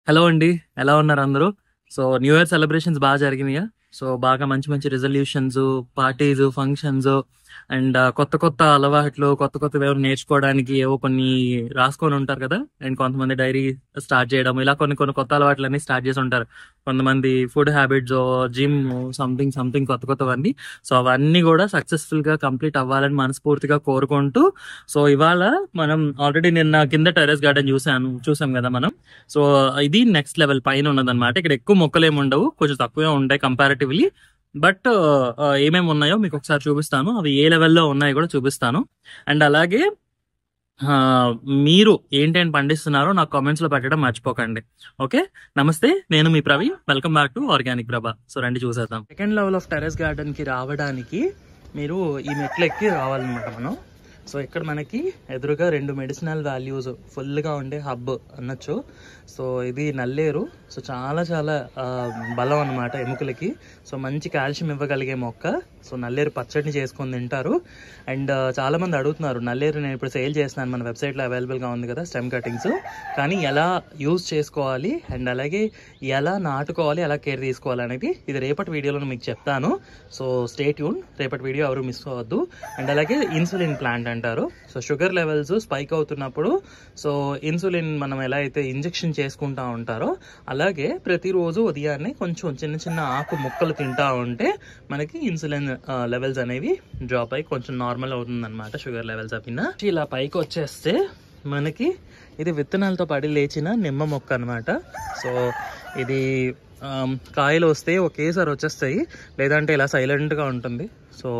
Hello అండి. ఎలా ఉన్నారు అందరూ? సో, న్యూ ఇయర్ సెలబ్రేషన్స్ బాగా జరిగినాయా? సో, బాగా మంచి మంచి రిజల్యూషన్స్, పార్టీస్, ఫంక్షన్స్ అండ్ కొత్త కొత్త అలవాట్లు, కొత్త కొత్తవి ఏవో నేర్చుకోవడానికి ఏవో కొన్ని రాసుకొని ఉంటారు కదా! అండ్ కొంతమంది డైరీ స్టార్ట్ చేయడం, ఇలా కొన్ని కొన్ని కొత్త అలవాట్లన్నీ స్టార్ట్ చేసి ఉంటారు. కొంతమంది food habits, gym, something something కొత్త కొత్తవన్నీ. సో, అవన్నీ కూడా సక్సెస్ఫుల్‌గా కంప్లీట్ అవ్వాలని మనస్ఫూర్తిగా కోరుకుంటూ, సో, ఇవాళ మనం ఆల్రెడీ నిన్న కింద టెర్రస్ గార్డెన్ చూసాం కదా మనం. సో ఇది నెక్స్ట్ లెవెల్ పైన ఉన్నదన్నమాట. ఇక్కడ ఎక్కువ మొక్కలు ఏమి ఉండవు, కొంచెం తక్కువే ఉంటాయి కంపారిటివ్లీ. బట్ ఏమేమి ఉన్నాయో మీకు ఒకసారి చూపిస్తాను, అవి ఏ లెవెల్లో ఉన్నాయో కూడా చూపిస్తాను. అండ్ అలాగే ఆ, మీరు ఏంటేం పండిస్తున్నారో నాకు కామెంట్స్ లో పెట్టడం మర్చిపోకండి. ఓకే, నమస్తే, నేను మీ Praveen. Welcome back to organic Prabha. So రండి చూసేద్దాం. Second level of terrace garden కి రావడానికి మీరు ఈ మెట్లు ఎక్కి రావాలన్నమాట మనం. సో ఇక్కడ మనకి ఎదురుగా 2 మెడిసినల్ వాల్యూస్ ఫుల్గా ఉండే హబ్ అనొచ్చు. సో ఇది నల్లేరు. సో చాలా చాలా బలం అనమాట ఎముకలకి. సో మంచి కాల్షియం ఇవ్వగలిగే మొక్క. సో నల్లేరు పచ్చడిని చేసుకొని తింటారు. అండ్ చాలా మంది అడుగుతున్నారు, నల్లేరు నేను ఇప్పుడు సేల్ చేస్తున్నాను, మన వెబ్సైట్లో అవైలబుల్గా ఉంది కదా స్టెమ్ కటింగ్స్, కానీ ఎలా యూజ్ చేసుకోవాలి అండ్ అలాగే ఎలా నాటుకోవాలి, ఎలా కేర్ తీసుకోవాలి అనేది ఇది రేపటి వీడియోలో మీకు చెప్తాను. సో స్టే ట్యూన్, రేపటి వీడియో ఎవరు మిస్ అవ్వద్దు. అండ్ అలాగే ఇన్సులిన్ ప్లాంట్ అంటారు. సో షుగర్ లెవెల్స్ స్పైక్ అవుతున్నప్పుడు సో ఇన్సులిన్ మనం ఎలా అయితే ఇంజెక్షన్ చేసుకుంటా ఉంటారో అలాగే ప్రతిరోజు ఉదయాన్నే కొంచెం చిన్న చిన్న ఆకు ముక్కలు తింటా ఉంటే మనకి ఇన్సులిన్ లెవెల్స్ అనేవి డ్రాప్ అయ్యి కొంచెం నార్మల్ అవుతుంది అనమాట, షుగర్ లెవెల్స్ అవినా. ఇలా పైకి వచ్చేస్తే మనకి ఇది విత్తనాలతో పడి లేచిన నిమ్మ మొక్క అనమాట. సో ఇది కాయలు వస్తే ఒకేసారి వచ్చేస్తాయి, లేదంటే ఇలా సైలెంట్గా ఉంటుంది. సో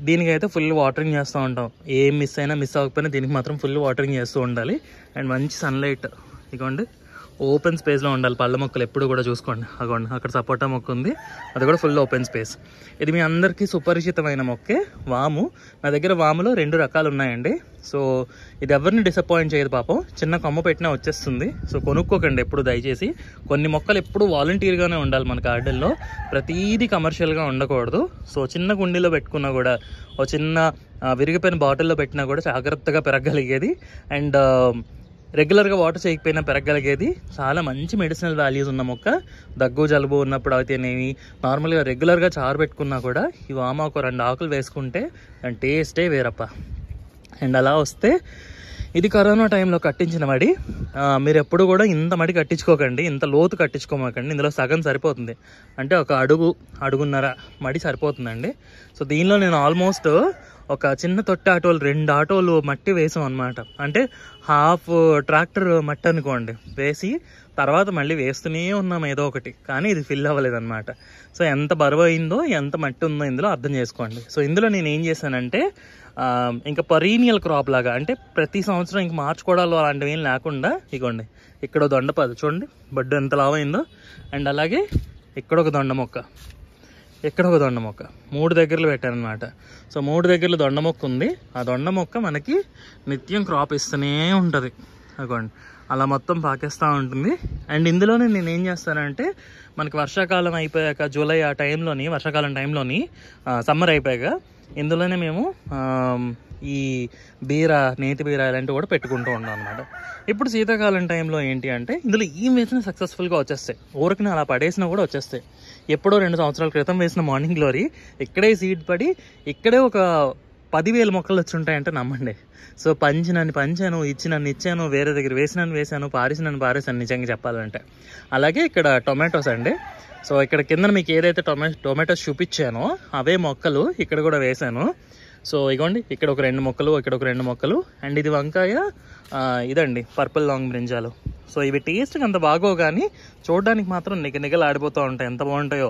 దీనికైతే ఫుల్ వాటరింగ్ చేస్తూ ఉంటాం, ఏం మిస్ అవ్వకపోయినా దీనికి మాత్రం ఫుల్ వాటరింగ్ చేస్తూ ఉండాలి. అండ్ మంచి సన్లైట్, ఇదిగోండి ఓపెన్ స్పేస్లో ఉండాలి. పళ్ళ మొక్కలు ఎప్పుడు కూడా చూసుకోండి, అగోండి అక్కడ సపోటా మొక్క ఉంది, అది కూడా ఫుల్ ఓపెన్ స్పేస్. ఇది మీ అందరికీ సుపరిచితమైన మొక్కే, వాము. నా దగ్గర వాములో 2 రకాలు ఉన్నాయండి. సో ఇది ఎవరిని డిసప్పాయింట్ చేయదు పాపం, చిన్న కొమ్మ పెట్టినా వచ్చేస్తుంది. సో కొనుక్కోకండి ఎప్పుడు దయచేసి. కొన్ని మొక్కలు ఎప్పుడు వాలంటీర్గానే ఉండాలి మన గార్డెన్లో, ప్రతీది కమర్షియల్గా ఉండకూడదు. సో చిన్న కుండీలో పెట్టుకున్నా కూడా, ఓ చిన్న విరిగిపోయిన బాటిల్లో పెట్టినా కూడా జాగ్రత్తగా పెరగగలిగేది అండ్ రెగ్యులర్గా వాటర్ చేయకపోయినా పెరగగలిగేది. చాలా మంచి మెడిసినల్ వాల్యూస్ ఉన్న మొక్క. దగ్గు జలుబు ఉన్నప్పుడు అయితేనేమి, నార్మల్గా రెగ్యులర్గా చారు పెట్టుకున్నా కూడా ఈ వామాకు 2 ఆకులు వేసుకుంటే దాని టేస్టే వేరప్ప. అండ్ అలా వస్తే ఇది కరోనా టైంలో కట్టించిన మడి. మీరు ఎప్పుడు కూడా ఇంత మడి కట్టించుకోకండి, ఇంత లోతు కట్టించుకోమాకండి. ఇందులో సగం సరిపోతుంది, అంటే ఒక అడుగున్నర మడి సరిపోతుందండి. సో దీనిలో నేను ఆల్మోస్ట్ ఒక చిన్న తొట్టి ఆటోలు 2 ఆటోలు మట్టి వేసాం అనమాట. అంటే హాఫ్ ట్రాక్టర్ మట్టి అనుకోండి వేసి, తర్వాత మళ్ళీ వేస్తూనే ఉన్నాం ఏదో ఒకటి, కానీ ఇది ఫిల్ అవ్వలేదు అనమాట. సో ఎంత బరువు అయిందో, ఎంత మట్టి ఉందో ఇందులో అర్థం చేసుకోండి. సో ఇందులో నేను ఏం చేశానంటే ఇంకా పరీనియల్ క్రాప్ లాగా, అంటే ప్రతి సంవత్సరం ఇంక మార్చుకోవడాలు అలాంటివి ఏం లేకుండా, ఇగోండి ఇక్కడ దొండపాదు చూడండి బడ్డు ఎంత లావైందో. అండ్ అలాగే ఇక్కడ ఒక దొండ మొక్క, ఇక్కడ ఒక దొండ మొక్క, 3 దగ్గరలు పెట్టాను అనమాట. సో 3 దగ్గరలు దొండ మొక్క ఉంది. ఆ దొండ మొక్క మనకి నిత్యం క్రాప్ ఇస్తూనే ఉంటుంది, అగోండి అలా మొత్తం పాకేస్తూ ఉంటుంది. అండ్ ఇందులోనే నేను ఏం చేస్తానంటే, మనకి వర్షాకాలం అయిపోయాక జూలై ఆ టైంలోని, వర్షాకాలం టైంలోని, సమ్మర్ అయిపోయాక ఇందులోనే మేము ఈ నేతి బీర ఇలాంటివి కూడా పెట్టుకుంటూ ఉంటాం అనమాట. ఇప్పుడు శీతాకాలం టైంలో ఏంటి అంటే, ఇందులో ఏం వేసినా సక్సెస్ఫుల్గా వచ్చేస్తాయి, ఊరికి అలా పడేసినా కూడా వచ్చేస్తాయి. ఎప్పుడో 2 సంవత్సరాల క్రితం వేసిన మార్నింగ్ గ్లోరీ ఇక్కడే సీడ్ పడి ఇక్కడే ఒక 10,000 మొక్కలు వచ్చి ఉంటాయంటే నమ్మండి. సో పంచాను, ఇచ్చాను, వేరే దగ్గర వేసాను, పారేసాను నిజంగా చెప్పాలంటే. అలాగే ఇక్కడ టొమాటోస్ అండి. సో ఇక్కడ కింద మీకు ఏదైతే టొమాటోస్ చూపించానో అవే మొక్కలు ఇక్కడ కూడా వేసాను. సో ఇగోండి ఇక్కడ ఒక 2 మొక్కలు, ఇక్కడ ఒక 2 మొక్కలు. అండ్ ఇది వంకాయ, ఇదండి పర్పుల్ లాంగ్ బ్రింజాలు. సో ఇవి టేస్ట్కి అంత బాగో కానీ చూడడానికి మాత్రం నిగలాడిపోతూ ఉంటాయి, ఎంత బాగుంటాయో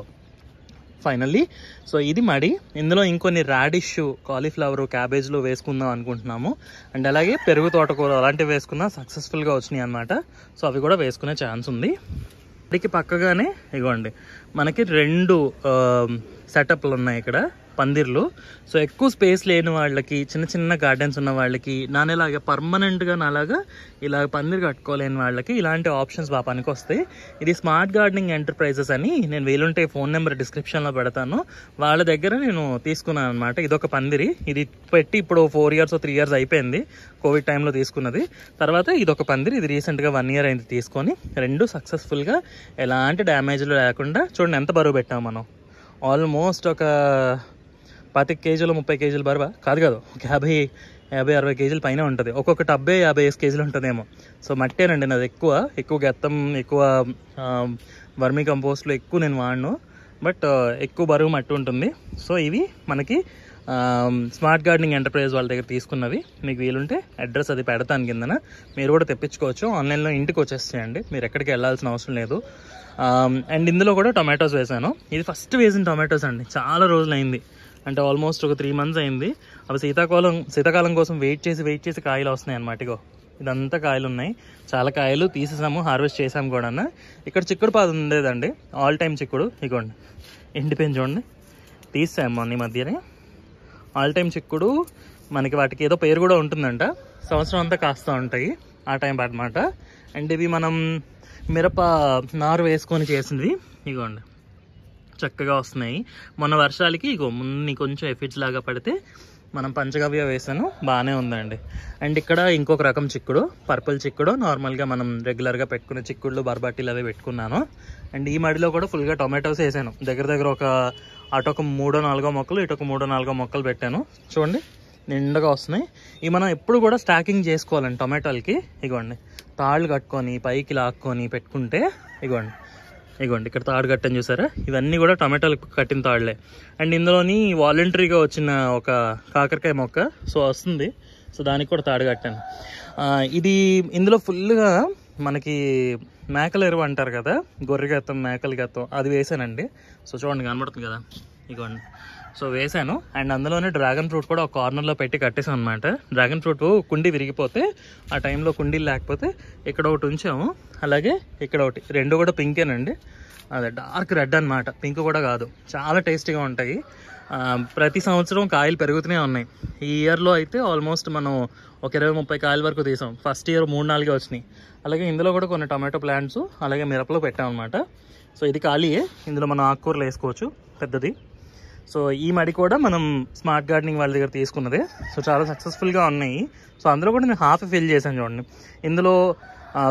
ఫైనల్లీ. సో ఇది మడి. ఇందులో ఇంకొన్ని రాడిష్, కాలీఫ్లవర్, క్యాబేజ్లు వేసుకుందాం అనుకుంటున్నాము. అండ్ అలాగే పెరుగు తోటకూర అలాంటివి వేసుకున్నా సక్సెస్ఫుల్గా వచ్చినాయి అనమాట. సో అవి కూడా వేసుకునే ఛాన్స్ ఉంది. మడికి పక్కగానే ఇగోండి మనకి 2 సెటప్లు ఉన్నాయి ఇక్కడ. పందిర్లు. సో ఎక్కువ స్పేస్ లేని వాళ్ళకి, చిన్న చిన్న గార్డెన్స్ ఉన్న వాళ్ళకి, నానేలాగా పర్మనెంట్గా నాలాగా ఇలా పందిరి కట్టుకోలేని వాళ్ళకి ఇలాంటి ఆప్షన్స్ బాగా పనికొస్తాయి. ఇది స్మార్ట్ గార్డెనింగ్ ఎంటర్ప్రైజెస్ అని, నేను వీలుంటే ఫోన్ నెంబర్ డిస్క్రిప్షన్లో పెడతాను. వాళ్ళ దగ్గర నేను తీసుకున్నాను అనమాట. ఇదొక పందిరి, ఇది పెట్టి ఇప్పుడు 4 years 3 years అయిపోయింది, కోవిడ్ టైంలో తీసుకున్నది. తర్వాత ఇదొక పందిరి, ఇది రీసెంట్గా 1 year అయింది తీసుకొని. రెండు సక్సెస్ఫుల్గా ఎలాంటి డ్యామేజ్లు లేకుండా. చూడండి ఎంత బరువు పెట్టాము మనం, ఆల్మోస్ట్ ఒక 25 kgs 30 kgs బరువా కాదు, ఒక 50-60 kgs పైన ఉంటుంది. ఒక్కొక్క టబ్బే 50 kgs ఉంటుందేమో. సో మట్టేనండి నాది, ఎక్కువ గెత్తం, ఎక్కువ వర్మీ కంపోస్ట్లు ఎక్కువ నేను వాడను, బట్ ఎక్కువ బరువు మట్టి ఉంటుంది. సో ఇవి మనకి స్మార్ట్ గార్డెనింగ్ ఎంటర్ప్రైజ్ వాళ్ళ దగ్గర తీసుకున్నవి. మీకు వీలుంటే అడ్రస్ అది పెడతాను కిందన, మీరు కూడా తెప్పించుకోవచ్చు. ఆన్లైన్లో ఇంటికి వచ్చేస్తాయండి, మీరు ఎక్కడికి వెళ్ళాల్సిన అవసరం లేదు. అండ్ ఇందులో కూడా టొమాటోస్ వేసాను. ఇది ఫస్ట్ వేసిన టొమాటోస్ అండి, చాలా రోజులైంది, అంటే ఆల్మోస్ట్ ఒక 3 months అయింది. అవి శీతాకాలం కోసం వెయిట్ చేసి కాయలు వస్తున్నాయి అన్నమాట. ఇగో ఇదంతా కాయలు ఉన్నాయి, చాలా కాయలు తీసేసాము, హార్వెస్ట్ చేసాము కూడా. ఇక్కడ చిక్కుడు పాదు ఉండేదండి, ఆల్ టైమ్ చిక్కుడు, ఇగోండి ఎండిపోయింది చూడండి, తీసాము మొన్న ఈ మధ్యనే. ఆల్ టైమ్ చిక్కుడు మనకి, వాటికి ఏదో పేరు కూడా ఉంటుందంట, సంవత్సరం అంతా కాస్తూ ఉంటాయి ఆ టైం అన్నమాట. అండ్ ఇవి మనం మిరప నారు వేసుకొని చేసినవి, ఇగోండి చక్కగా వస్తున్నాయి. మొన్న వర్షాలకి ఇగో మున్ని కొంచెం ఎఫిడ్స్ లాగా పడితే మనం పంచగవ్య వేసాను, బాగానే ఉందండి. అండ్ ఇక్కడ ఇంకొక రకం చిక్కుడు, పర్పుల్ చిక్కుడు, నార్మల్గా మనం రెగ్యులర్గా పెట్టుకునే చిక్కుళ్ళు, బర్బాటీలు అవి పెట్టుకున్నాను. అండ్ ఈ మడిలో కూడా ఫుల్గా టొమాటోస్ వేసాను, దగ్గర ఒక అటొక 3-4 మొక్కలు, ఇటొక 3-4 మొక్కలు పెట్టాను. చూడండి నిండుగా వస్తున్నాయి. ఇవి మనం ఎప్పుడు కూడా స్టాకింగ్ చేసుకోవాలండి టొమాటోలకి. ఇగోండి తాళ్ళు కట్టుకొని పైకి లాక్కొని పెట్టుకుంటే, ఇగోండి ఇక్కడ తాడు కట్టని చూసారా, ఇవన్నీ కూడా టొమాటోలకు కట్టిన తాళ్లే. అండ్ ఇందులోని వాలంటరీగా వచ్చిన ఒక కాకరకాయ మొక్క సో వస్తుంది, సో దానికి కూడా తాడు కట్టాను. ఇది ఇందులో ఫుల్గా మనకి మేకల ఎరువు అంటారు కదా, గొర్రె గత్తం, మేకల గత్తం, అది వేసానండి. సో చూడండి కనబడుతుంది కదా, ఇగోండి సో వేసాను. అండ్ అందులోనే డ్రాగన్ ఫ్రూట్ కూడా ఒక కార్నర్లో పెట్టి కట్టేసాను అనమాట. డ్రాగన్ ఫ్రూట్ కుండీ విరిగిపోతే, ఆ టైంలో కుండీలు లేకపోతే ఇక్కడ ఒకటి ఉంచాము, అలాగే ఇక్కడ ఒకటి, రెండు కూడా పింకేనండి, అదే డార్క్ రెడ్ అనమాట, పింక్ కూడా కాదు. చాలా టేస్టీగా ఉంటాయి. ప్రతి సంవత్సరం కాయలు పెరుగుతూనే ఉన్నాయి. ఈ ఇయర్లో అయితే ఆల్మోస్ట్ మనం ఒక 20-30 కాయల వరకు తీసాం. ఫస్ట్ ఇయర్ 3-4 వచ్చినాయి. అలాగే ఇందులో కూడా కొన్ని టొమాటో ప్లాంట్స్, అలాగే మిరపలో పెట్టాం అనమాట. సో ఇది ఖాళీయే, ఇందులో మనం ఆకుకూరలు వేసుకోవచ్చు పెద్దది. సో ఈ మడి కూడా మనం స్మార్ట్ గార్డెనింగ్ వాళ్ళ దగ్గర తీసుకున్నదే. సో చాలా సక్సెస్ఫుల్గా ఉన్నాయి. సో అందులో కూడా నేను హాఫ్ ఫిల్ చేశాను చూడండి. ఇందులో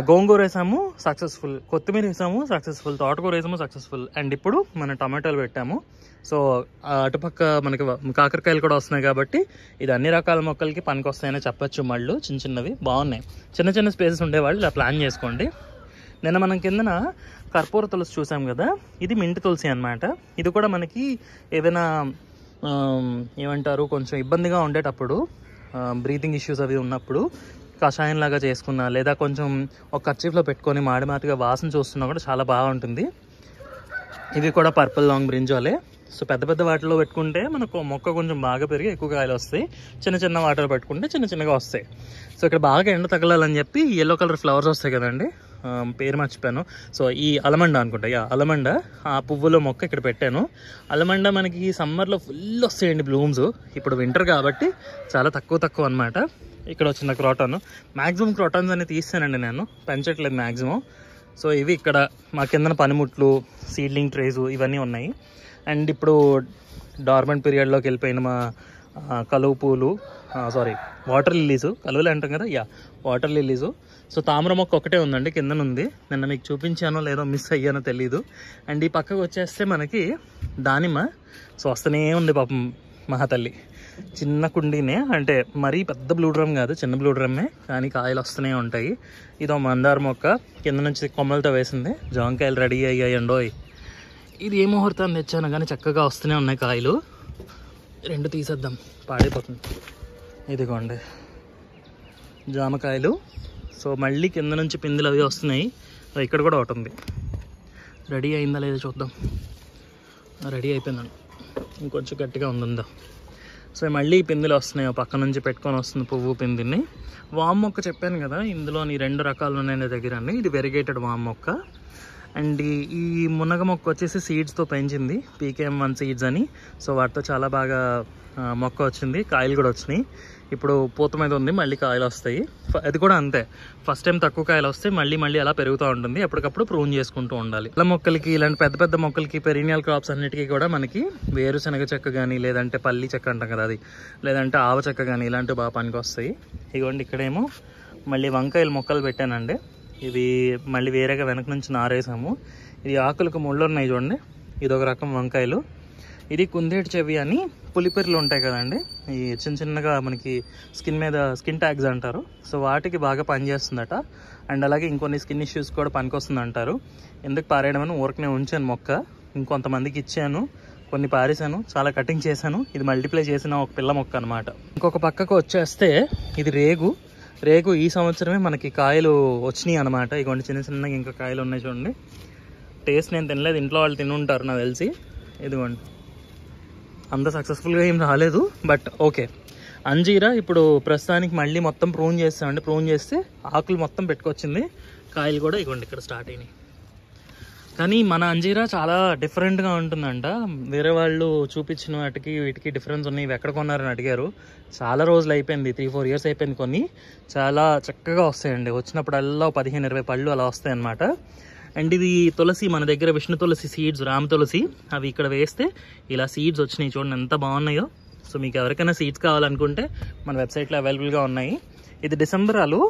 గోంగూర వేసాము సక్సెస్ఫుల్, కొత్తిమీర వేసాము సక్సెస్ఫుల్, తోటకూర వేసాము సక్సెస్ఫుల్, అండ్ ఇప్పుడు మనం టమాటాలు పెట్టాము. సో అటుపక్క మనకి కాకరకాయలు కూడా వస్తున్నాయి కాబట్టి ఇది అన్ని రకాల మొక్కలకి పనికి వస్తాయని చెప్పచ్చు. మళ్ళు చిన్నవి బాగున్నాయి. చిన్న స్పేసెస్ ఉండేవాళ్ళు ఇలా ప్లాన్ చేసుకోండి. నిన్న మనం కిందన కర్పూర తులసి చూసాం కదా, ఇది మింటి తులసి అనమాట. ఇది కూడా మనకి ఏదైనా ఏమంటారు కొంచెం ఇబ్బందిగా ఉండేటప్పుడు, బ్రీతింగ్ ఇష్యూస్ అవి ఉన్నప్పుడు కషాయం లాగా చేసుకున్నా, లేదా కొంచెం ఒక కర్చీఫ్లో పెట్టుకొని మాటిగా వాసన చూస్తున్నా కూడా చాలా బాగుంటుంది. ఇవి కూడా పర్పుల్ లాంగ్ బ్రింజాలే. సో పెద్ద వాటిలో పెట్టుకుంటే మనకు మొక్క కొంచెం బాగా పెరిగి ఎక్కువ కాయలు వస్తాయి. చిన్న వాటర్ పెట్టుకుంటే చిన్నగా వస్తాయి. సో ఇక్కడ బాగా ఎండ తగలాలని చెప్పి ఎల్లో కలర్ ఫ్లవర్స్ వస్తాయి కదండి, పేరు మర్చిపోయాను. సో ఈ అలమండ అనుకుంటా, అలమండ, ఆ పువ్వులో మొక్క ఇక్కడ పెట్టాను. అలమండ మనకి సమ్మర్లో ఫుల్ వస్తాయండి బ్లూమ్స్. ఇప్పుడు వింటర్ కాబట్టి చాలా తక్కువ అనమాట. ఇక్కడ వచ్చిన క్రోటాను, మ్యాక్సిమం క్రోటాన్స్ అన్ని తీస్తానండి, నేను పెంచట్లేదు మ్యాక్సిమం. సో ఇవి ఇక్కడ మా కిందన పనిముట్లు, సీడ్లింగ్ ట్రేస్ ఇవన్నీ ఉన్నాయి. అండ్ ఇప్పుడు డార్మెంట్ పీరియడ్లోకి వెళ్ళిపోయిన మా కలువ పూలు, వాటర్ లిల్లీస్, కలువలు అంటాం కదా, వాటర్ లిల్లీస్. సో తామర మొక్క ఒకటే ఉందండి, కిందనుంది. నిన్న మీకు చూపించానో లేదో మిస్ అయ్యానో తెలీదు. అండ్ ఈ పక్కకు వచ్చేస్తే మనకి దానిమ్మ. సో వస్తూనే ఉంది పాపం మహాతల్లి. చిన్న కుండీనే, అంటే మరీ పెద్ద బ్లూ డ్రమ్ కాదు, చిన్న బ్లూ డ్రమ్మే, కానీ కాయలు వస్తూనే ఉంటాయి. ఇదో మందార మొక్క కింద నుంచి కొమ్మలతో వేసింది. జాంకాయలు రెడీ అయ్యాయండోయ్. ఇది ఏ ముహూర్తాన్ని తెచ్చాను కానీ చక్కగా వస్తూనే ఉన్నాయి కాయలు. 2 తీసేద్దాం, పాడైపోతుంది. ఇదిగోండి జామకాయలు. సో మళ్ళీ కింద నుంచి పిందులు అవి వస్తున్నాయి. ఇక్కడ కూడా ఒకటి ఉంది. రెడీ అయిందా లేదా చూద్దాం. రెడీ అయిపోయిందండి, ఇంకొంచెం గట్టిగా ఉందా. సో మళ్ళీ పిందులు వస్తున్నాయి, పక్క నుంచి పెట్టుకొని వస్తుంది పువ్వు పిందిని. వామ్ మొక్క చెప్పాను కదా, ఇందులోని 2 రకాలు ఉన్నాయి నా దగ్గర అండి. ఇది వెరిగేటెడ్ వామ్ మొక్క. అండ్ ఈ మునగ మొక్క వచ్చేసి సీడ్స్తో పెంచింది, PKM1 సీడ్స్ అని. సో వాటితో చాలా బాగా మొక్క వచ్చింది, కాయలు కూడా వచ్చినాయి. ఇప్పుడు పూత మీద ఉంది, మళ్ళీ కాయలు వస్తాయి. అది కూడా అంతే, ఫస్ట్ టైం తక్కువ కాయలు వస్తాయి, మళ్ళీ మళ్ళీ అలా పెరుగుతూ ఉంటుంది. ఎప్పటికప్పుడు ప్రూన్ చేసుకుంటూ ఉండాలి. ఇలా మొక్కలకి, ఇలాంటి పెద్ద పెద్ద మొక్కలకి, పెరీనియల్ క్రాప్స్ అన్నిటికీ కూడా మనకి వేరుశనగ చెక్క కానీ, లేదంటే పల్లి చెక్క అంటాం కదా అది, లేదంటే ఆవ చెక్క కానీ ఇలాంటివి బాగా పనికి వస్తాయి. ఇదిగోండి ఇక్కడేమో మళ్ళీ వంకాయలు మొక్కలు పెట్టానండి. ఇవి మళ్ళీ వేరేగా వెనక నుంచి నారేసాము. ఇది ఆకులకు ముళ్ళు ఉన్నాయి చూడండి, ఇదొక రకం వంకాయలు. ఇది కుందేటి చెవి అని పులిపిర్లు ఉంటాయి కదండి, ఈ చిన్న చిన్నగా మనకి స్కిన్ మీద స్కిన్ ట్యాగ్స్ అంటారు. సో వాటికి బాగా పనిచేస్తుందట. అండ్ అలాగే ఇంకొన్ని స్కిన్ ఇష్యూస్ కూడా పనికొస్తుంది అంటారు. ఎందుకు పారేయడం అని ఊరికనే ఉంచాను మొక్క, ఇంకొంతమందికి ఇచ్చాను, కొన్ని పారేసాను, చాలా కటింగ్ చేశాను. ఇది మల్టిప్లై చేసిన ఒక పిల్ల మొక్క అనమాట. ఇంకొక పక్కకు వచ్చేస్తే ఇది రేగు ఈ సంవత్సరమే మనకి కాయలు వచ్చినాయి అనమాట. ఇగోండి చిన్న చిన్నగా ఇంకా కాయలు ఉన్నాయి చూడండి. టేస్ట్ నేను తినలేదు, ఇంట్లో వాళ్ళు తినుంటారు నాకు తెలిసి. ఇదిగోండి అంత సక్సెస్ఫుల్గా ఏం రాలేదు, బట్ ఓకే. అంజీరా ఇప్పుడు ప్రస్తుతానికి మళ్ళీ మొత్తం ప్రూన్ చేస్తామండి. ప్రూన్ చేస్తే ఆకులు మొత్తం పెట్టుకొచ్చింది, కాయలు కూడా ఇగోండి ఇక్కడ స్టార్ట్ అయినాయి. కానీ మన అంజీరా చాలా డిఫరెంట్గా ఉంటుందంట. వేరే వాళ్ళు చూపించిన వాటికి వీటికి డిఫరెన్స్ ఉన్నాయి. ఇవి ఎక్కడ కొన్నారని అడిగారు. చాలా రోజులు అయిపోయింది, 3-4 ఇయర్స్ అయిపోయింది. కొన్ని చాలా చక్కగా వస్తాయండి, వచ్చినప్పుడల్లా 15-20 పళ్ళు అలా వస్తాయి అన్నమాట. అండ్ ఇది తులసి, మన దగ్గర విష్ణు తులసి సీడ్స్, రామ తులసి, అవి ఇక్కడ వేస్తే ఇలా సీడ్స్ వచ్చినాయి చూడండి ఎంత బాగున్నాయో. సో మీకు ఎవరికైనా సీడ్స్ కావాలనుకుంటే మన వెబ్సైట్లో అవైలబుల్గా ఉన్నాయి. ఇది డిసెంబరాలు.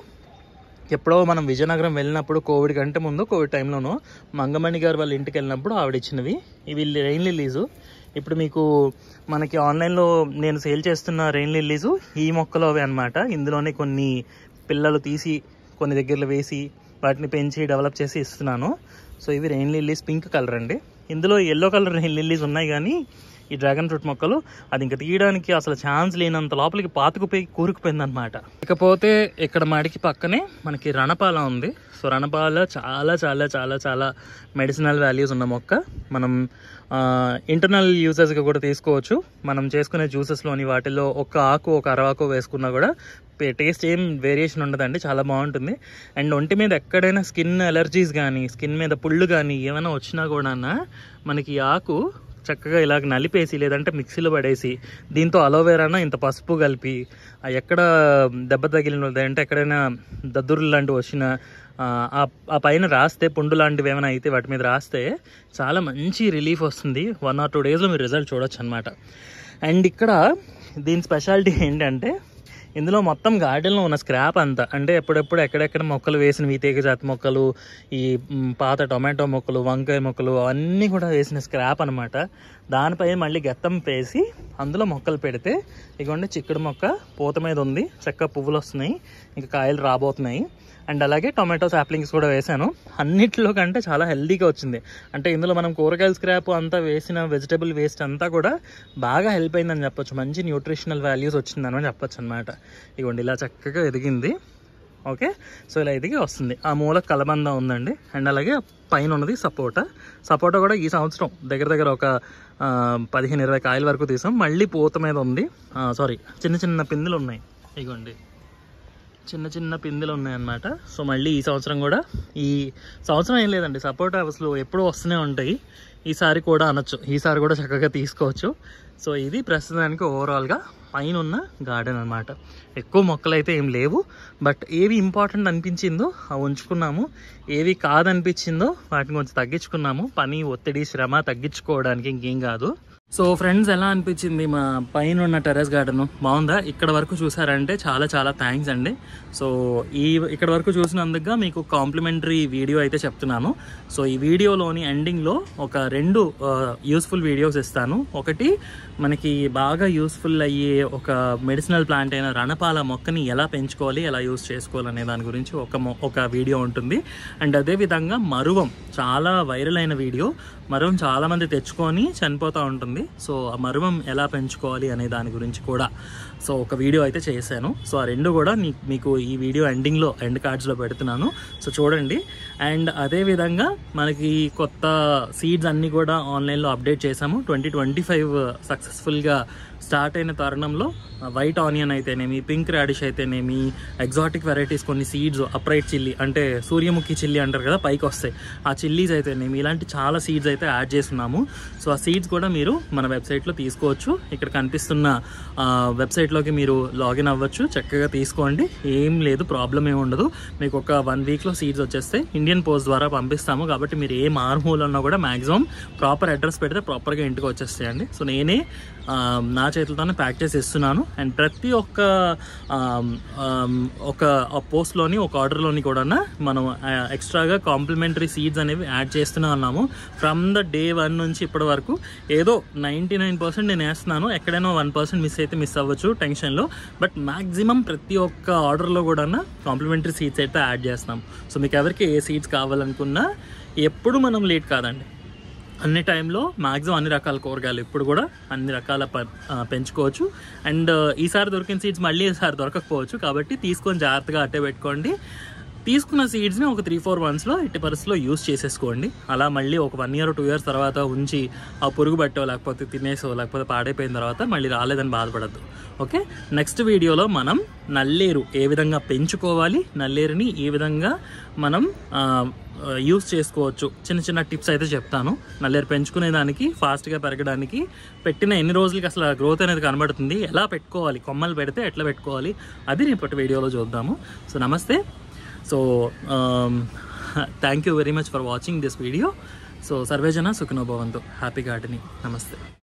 ఎప్పుడో మనం విజయనగరం వెళ్ళినప్పుడు, కోవిడ్ కంటే ముందు, కోవిడ్ టైంలోనూ మంగమణి గారు వాళ్ళ ఇంటికి వెళ్ళినప్పుడు ఆవిడ ఇచ్చినవి. ఇవి రెయిన్ లిల్లీసు. ఇప్పుడు మీకు మనకి ఆన్లైన్లో నేను సేల్ చేస్తున్న రెయిన్ లిల్లీసు ఈ మొక్కలు అవి అనమాట. ఇందులోనే కొన్ని పిల్లలు తీసి కొన్ని దగ్గరలో వేసి వాటిని పెంచి డెవలప్ చేసి ఇస్తున్నాను. సో ఇవి రెయిన్ లిల్లీస్, పింక్ కలర్ అండి. ఇందులో ఎల్లో కలర్ రెయిన్ లిల్లీస్ ఉన్నాయి, కానీ ఈ డ్రాగన్ ఫ్రూట్ మొక్కలు అది ఇంకా తీయడానికి అసలు ఛాన్స్ లేనంత లోపలికి పాతుకుపోయి కూరుకుపోయింది అనమాట. ఇకపోతే ఇక్కడ మడికి పక్కనే మనకి రణపాల ఉంది. సో రణపాల చాలా చాలా చాలా చాలా మెడిసినల్ వాల్యూస్ ఉన్న మొక్క. మనం ఇంటర్నల్ యూజెస్గా కూడా తీసుకోవచ్చు. మనం చేసుకునే జ్యూసెస్లోని వాటిల్లో ఒక ఆకు, ఒక అరవాకు వేసుకున్నా కూడా టేస్ట్ ఏం వేరియేషన్ ఉండదండి, చాలా బాగుంటుంది. అండ్ ఒంటి మీద ఎక్కడైనా స్కిన్ అలర్జీస్ కానీ, స్కిన్ మీద పుళ్ళు కానీ ఏమైనా వచ్చినా కూడా మనకి ఆకు చక్కగా ఇలాగ నలిపేసి, లేదంటే మిక్సీలో పడేసి, దీంతో అలోవేరానా ఇంత పసుపు కలిపి, ఎక్కడ దెబ్బ తగిలిన, లేదంటే ఎక్కడైనా దద్దుర్లు లాంటివి వచ్చినా ఆ పైన రాస్తే, పుండు లాంటివి ఏమైనా అయితే వాటి మీద రాస్తే చాలా మంచి రిలీఫ్ వస్తుంది. 1 or 2 డేస్లో మీరు రిజల్ట్ చూడొచ్చు అనమాట. అండ్ ఇక్కడ దీని స్పెషాలిటీ ఏంటంటే, ఇందులో మొత్తం గార్డెన్లో ఉన్న స్క్రాప్ అంతా, అంటే ఎప్పుడెప్పుడు ఎక్కడెక్కడ మొక్కలు వేసినవి, తీగ జాతి మొక్కలు, ఈ పాత టొమాటో మొక్కలు, వంకాయ మొక్కలు, అవన్నీ కూడా వేసిన స్క్రాప్ అనమాట. దానిపై మళ్ళీ గెత్తం వేసి అందులో మొక్కలు పెడితే, ఇదిగోండి చిక్కుడు మొక్క పూత మీద ఉంది, చక్కగా పువ్వులు వస్తున్నాయి, ఇంకా కాయలు రాబోతున్నాయి. అండ్ అలాగే టొమాటో సాప్లింగ్స్ కూడా వేసాను. అన్నిట్లో కంటే చాలా హెల్దీగా వచ్చింది. అంటే ఇందులో మనం కూరగాయల స్క్రాప్ అంతా వేసిన వెజిటబుల్ వేస్ట్ అంతా కూడా బాగా హెల్ప్ అయిందని చెప్పొచ్చు. మంచి న్యూట్రిషనల్ వాల్యూస్ వచ్చిందని చెప్పొచ్చు అనమాట. ఇదిగోండి ఇలా చక్కగా ఎదిగింది. ఓకే, సో ఇలా ఎదిగి వస్తుంది. ఆ మూల కలబంద ఉందండి. అండ్ అలాగే పైన ఉన్నది సపోటా కూడా ఈ సంవత్సరం దగ్గర దగ్గర ఒక 15-20 కాయల వరకు తీసాం. మళ్ళీ పూత మీద ఉంది. చిన్న చిన్న పిందెలు ఉన్నాయి, ఇదిగోండి చిన్న చిన్న పిందెలు ఉన్నాయన్నమాట. సో మళ్ళీ ఈ సంవత్సరం కూడా, ఈ సంవత్సరం ఏం లేదండి, సపోటా అసలు ఎప్పుడూ వస్తూనే ఉంటాయి. ఈసారి కూడా అనొచ్చు, ఈసారి కూడా చక్కగా తీసుకోవచ్చు. సో ఇది ప్రస్తుతానికి ఓవరాల్గా పైన ఉన్న గార్డెన్ అనమాట. ఎక్కువ మొక్కలు అయితే ఏం లేవు, బట్ ఏవి ఇంపార్టెంట్ అనిపించిందో అవి ఉంచుకున్నాము, ఏవి కాదనిపించిందో వాటిని కొంచెం తగ్గించుకున్నాము. పని, ఒత్తిడి, శ్రమ తగ్గించుకోవడానికి, ఇంకేం కాదు. సో ఫ్రెండ్స్, ఎలా అనిపించింది మా పైన ఉన్న టెర్రస్ గార్డెన్? బాగుందా? ఇక్కడ వరకు చూసారంటే చాలా చాలా థ్యాంక్స్ అండి. సో ఇక్కడ వరకు చూసినందుకు మీకు కాంప్లిమెంటరీ వీడియో అయితే చెప్తున్నాను. సో ఈ వీడియోలోని ఎండింగ్లో ఒక 2 యూస్ఫుల్ వీడియోస్ ఇస్తాను. ఒకటి మనకి బాగా యూస్ఫుల్ అయ్యే ఒక మెడిసినల్ ప్లాంట్ అయిన రణపాల మొక్కని ఎలా పెంచుకోవాలి, ఎలా యూస్ చేసుకోవాలి అనే దాని గురించి ఒక వీడియో ఉంటుంది. అండ్ అదేవిధంగా మరువం, చాలా వైరల్ అయిన వీడియో. మరువం చాలామంది తెచ్చుకొని చనిపోతూ ఉంటుంది. సో ఆ మరువం ఎలా పెంచుకోవాలి అనే దాని గురించి కూడా సో ఒక వీడియో అయితే చేశాను. సో ఆ 2 కూడా మీకు ఈ వీడియో ఎండింగ్లో, ఎండ్ కార్డ్స్లో పెడుతున్నాను. సో చూడండి. అండ్ అదేవిధంగా మనకి కొత్త సీడ్స్ అన్నీ కూడా ఆన్లైన్లో అప్డేట్ చేసాము. 2025 సక్సెస్ఫుల్గా స్టార్ట్ అయిన తరుణంలో వైట్ ఆనియన్ అయితేనేమి, పింక్ రాడిష్ అయితేనేమి, ఎగ్జాటిక్ వెరైటీస్ కొన్ని సీడ్స్, అప్రైట్ చిల్లీ అంటే సూర్యముఖి చిల్లీ అంటారు కదా పైకి వస్తాయి, ఆ చిల్లీస్ అయితేనేమి, ఇలాంటి చాలా సీడ్స్ అయితే యాడ్ చేస్తున్నాము. సో ఆ సీడ్స్ కూడా మీరు మన వెబ్సైట్లో తీసుకోవచ్చు. ఇక్కడ కనిపిస్తున్న వెబ్సైట్లోకి మీరు లాగిన్ అవ్వచ్చు, చక్కగా తీసుకోండి, ఏం లేదు, ప్రాబ్లం ఏమి ఉండదు. మీకు ఒక 1 వీక్లో సీడ్స్ వచ్చేస్తే ఇండియన్ పోస్ట్ ద్వారా పంపిస్తాము. కాబట్టి మీరు ఏ మారుమూల ఉన్నా కూడా మ్యాక్సిమం ప్రాపర్ అడ్రస్ పెడితే ప్రాపర్గా ఇంటికి వచ్చేస్తాయండి. సో నేనే నా చేతులతోనే ప్యాక్ చేసి ఇస్తున్నాను. అండ్ ప్రతి ఒక్క పోస్ట్లోని, ఒక ఆర్డర్లోని కూడా మనం ఎక్స్ట్రాగా కాంప్లిమెంటరీ సీడ్స్ అనేవి యాడ్ చేస్తూనే ఉన్నాము. ఫ్రమ్ ద డే 1 నుంచి ఇప్పటి వరకు ఏదో 99% నేను వేస్తున్నాను. ఎక్కడైనా 1% మిస్ అయితే మిస్ అవ్వచ్చు టెన్షన్లో, బట్ మ్యాక్సిమం ప్రతి ఒక్క ఆర్డర్లో కూడా కాంప్లిమెంటరీ సీడ్స్ అయితే యాడ్ చేస్తున్నాం. సో మీకు ఎవరికి ఏ సీడ్స్ కావాలనుకున్నా ఎప్పుడు మనం లేట్ కాదండి. అన్ని టైంలో మ్యాక్సిమం అన్ని రకాల కూరగాయలు ఇప్పుడు కూడా అన్ని రకాల పెంచుకోవచ్చు. అండ్ ఈసారి దొరికిన సీడ్స్ మళ్ళీ ఈసారి దొరకకపోవచ్చు, కాబట్టి తీసుకొని జాగ్రత్తగా అట్టే పెట్టుకోండి. తీసుకున్న సీడ్స్ని ఒక 3-4 మంత్స్లో ఎట్టి పరిస్థితిలో యూస్ చేసేసుకోండి. అలా మళ్ళీ ఒక 1 year 2 years తర్వాత ఉంచి ఆ పురుగు పట్టో లేకపోతే తినేసో లేకపోతే పాడైపోయిన తర్వాత మళ్ళీ రాలేదని బాధపడద్దు. ఓకే, నెక్స్ట్ వీడియోలో మనం నల్లేరు ఏ విధంగా పెంచుకోవాలి, నల్లేరుని ఏ విధంగా మనం యూస్ చేసుకోవచ్చు, చిన్న చిన్న టిప్స్ అయితే చెప్తాను. నల్లేరు పెంచుకునే దానికి, ఫాస్ట్గా పెరగడానికి, పెట్టిన ఎన్ని రోజులకి అసలు గ్రోత్ అనేది కనబడుతుంది, ఎలా పెట్టుకోవాలి, కొమ్మలు పెడితే ఎట్లా పెట్టుకోవాలి, అది రేపటి వీడియోలో చూద్దాము. సో నమస్తే. So thank you very much for watching this video. So sarve jana sukhino bhavantu. Happy gardening. Namaste.